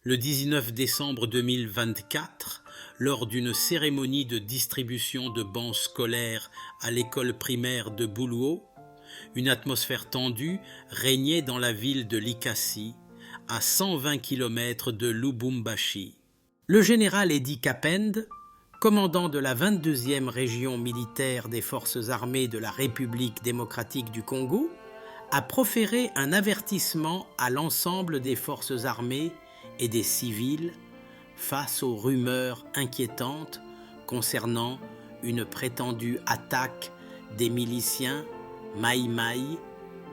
Le 19 décembre 2024, lors d'une cérémonie de distribution de bancs scolaires à l'école primaire de Buluo, une atmosphère tendue régnait dans la ville de Likasi, à 120 km de Lubumbashi. Le général Edi Kapende, commandant de la 22e région militaire des forces armées de la République démocratique du Congo, a proféré un avertissement à l'ensemble des forces armées et des civils face aux rumeurs inquiétantes concernant une prétendue attaque des miliciens Maï-Maï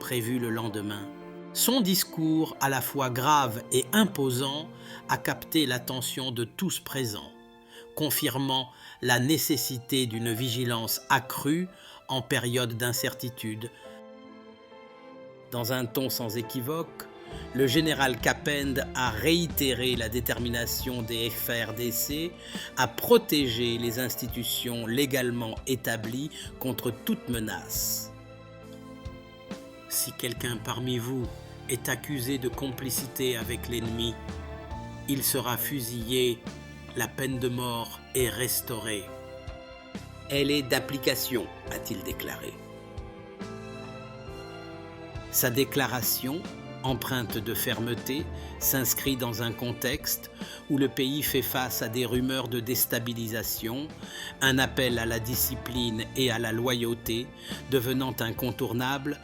prévue le lendemain. Son discours, à la fois grave et imposant, a capté l'attention de tous présents, confirmant la nécessité d'une vigilance accrue en période d'incertitude. Dans un ton sans équivoque, le général Kapende a réitéré la détermination des FARDC à protéger les institutions légalement établies contre toute menace. Si quelqu'un parmi vous est accusé de complicité avec l'ennemi, il sera fusillé, la peine de mort est restaurée. Elle est d'application, a-t-il déclaré. Sa déclaration, empreinte de fermeté, s'inscrit dans un contexte où le pays fait face à des rumeurs de déstabilisation, un appel à la discipline et à la loyauté devenant incontournable.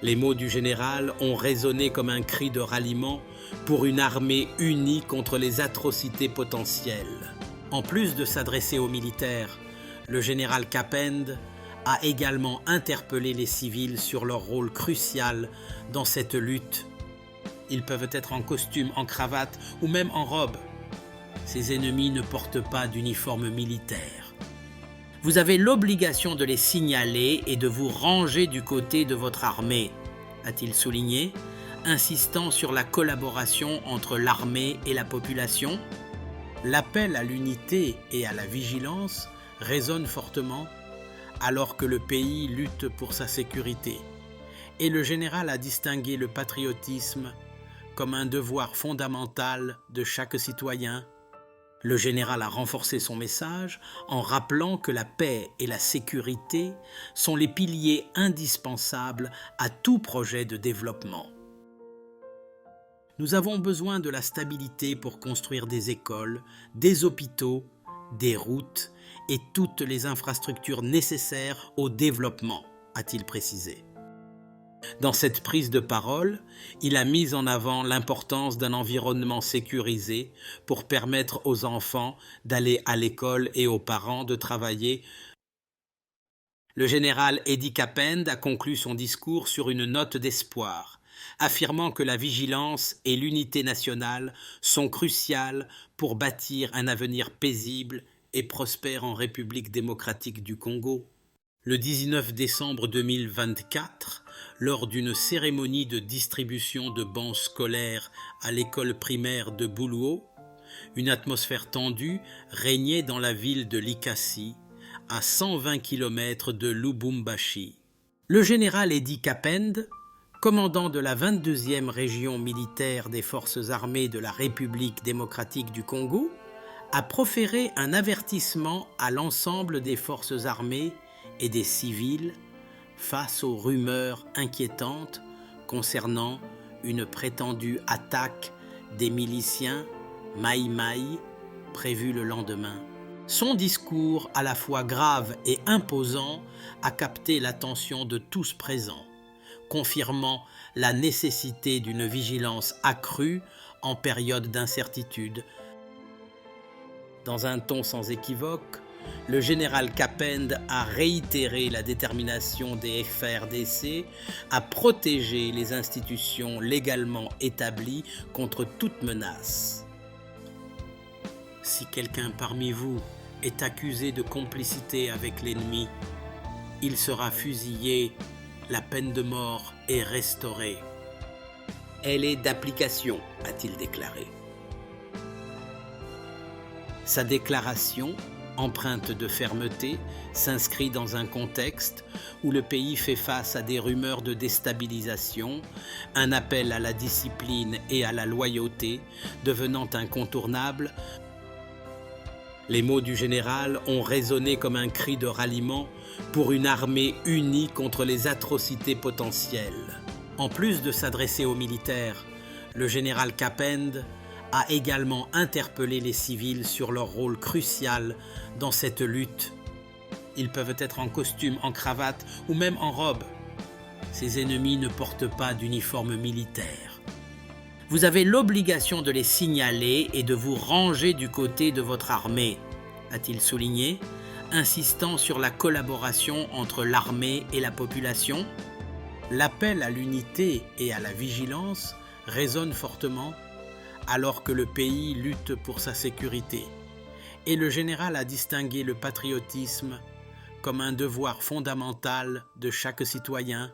Les mots du général ont résonné comme un cri de ralliement pour une armée unie contre les atrocités potentielles. En plus de s'adresser aux militaires, le général Kapende a également interpellé les civils sur leur rôle crucial dans cette lutte. Ils peuvent être en costume, en cravate ou même en robe. Ces ennemis ne portent pas d'uniforme militaire. Vous avez l'obligation de les signaler et de vous ranger du côté de votre armée, a-t-il souligné, insistant sur la collaboration entre l'armée et la population. L'appel à l'unité et à la vigilance résonne fortement alors que le pays lutte pour sa sécurité. Et le général a distingué le patriotisme comme un devoir fondamental de chaque citoyen. Le général a renforcé son message en rappelant que la paix et la sécurité sont les piliers indispensables à tout projet de développement. Nous avons besoin de la stabilité pour construire des écoles, des hôpitaux, des routes et toutes les infrastructures nécessaires au développement, a-t-il précisé. Dans cette prise de parole, il a mis en avant l'importance d'un environnement sécurisé pour permettre aux enfants d'aller à l'école et aux parents de travailler. Le général Edi Kapende a conclu son discours sur une note d'espoir, affirmant que la vigilance et l'unité nationale sont cruciales pour bâtir un avenir paisible et prospère en République démocratique du Congo. Le 19 décembre 2024, lors d'une cérémonie de distribution de bancs scolaires à l'école primaire de Buluo, une atmosphère tendue régnait dans la ville de Likasi, à 120 km de Lubumbashi. Le général Edi Kapende, commandant de la 22e région militaire des forces armées de la République démocratique du Congo, a proféré un avertissement à l'ensemble des forces armées et des civils face aux rumeurs inquiétantes concernant une prétendue attaque des miliciens Maï-Maï prévue le lendemain. Son discours, à la fois grave et imposant, a capté l'attention de tous présents, confirmant la nécessité d'une vigilance accrue en période d'incertitude. Dans un ton sans équivoque, le général Kapende a réitéré la détermination des FARDC à protéger les institutions légalement établies contre toute menace. Si quelqu'un parmi vous est accusé de complicité avec l'ennemi, il sera fusillé, la peine de mort est restaurée. Elle est d'application, a-t-il déclaré. Sa déclaration, empreinte de fermeté, s'inscrit dans un contexte où le pays fait face à des rumeurs de déstabilisation, un appel à la discipline et à la loyauté devenant incontournable. Les mots du général ont résonné comme un cri de ralliement pour une armée unie contre les atrocités potentielles. En plus de s'adresser aux militaires, le général Kappend a également interpellé les civils sur leur rôle crucial dans cette lutte. Ils peuvent être en costume, en cravate ou même en robe. Ces ennemis ne portent pas d'uniforme militaire. Vous avez l'obligation de les signaler et de vous ranger du côté de votre armée, a-t-il souligné, insistant sur la collaboration entre l'armée et la population. L'appel à l'unité et à la vigilance résonne fortement alors que le pays lutte pour sa sécurité. Et le général a distingué le patriotisme comme un devoir fondamental de chaque citoyen.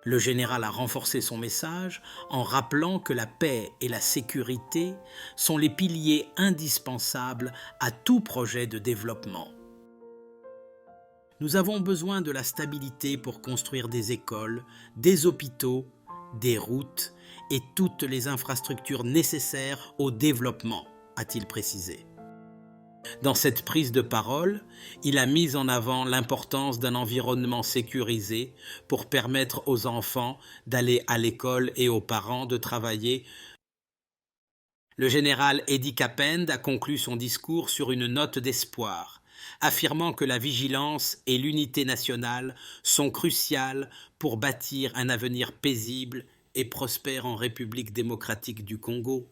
Le général a renforcé son message en rappelant que la paix et la sécurité sont les piliers indispensables à tout projet de développement. Nous avons besoin de la stabilité pour construire des écoles, des hôpitaux, des routes et toutes les infrastructures nécessaires au développement, a-t-il précisé. Dans cette prise de parole, il a mis en avant l'importance d'un environnement sécurisé pour permettre aux enfants d'aller à l'école et aux parents de travailler. Le général Eddie Kappend a conclu son discours sur une note d'espoir, affirmant que la vigilance et l'unité nationale sont cruciales pour bâtir un avenir paisible et prospère en République démocratique du Congo.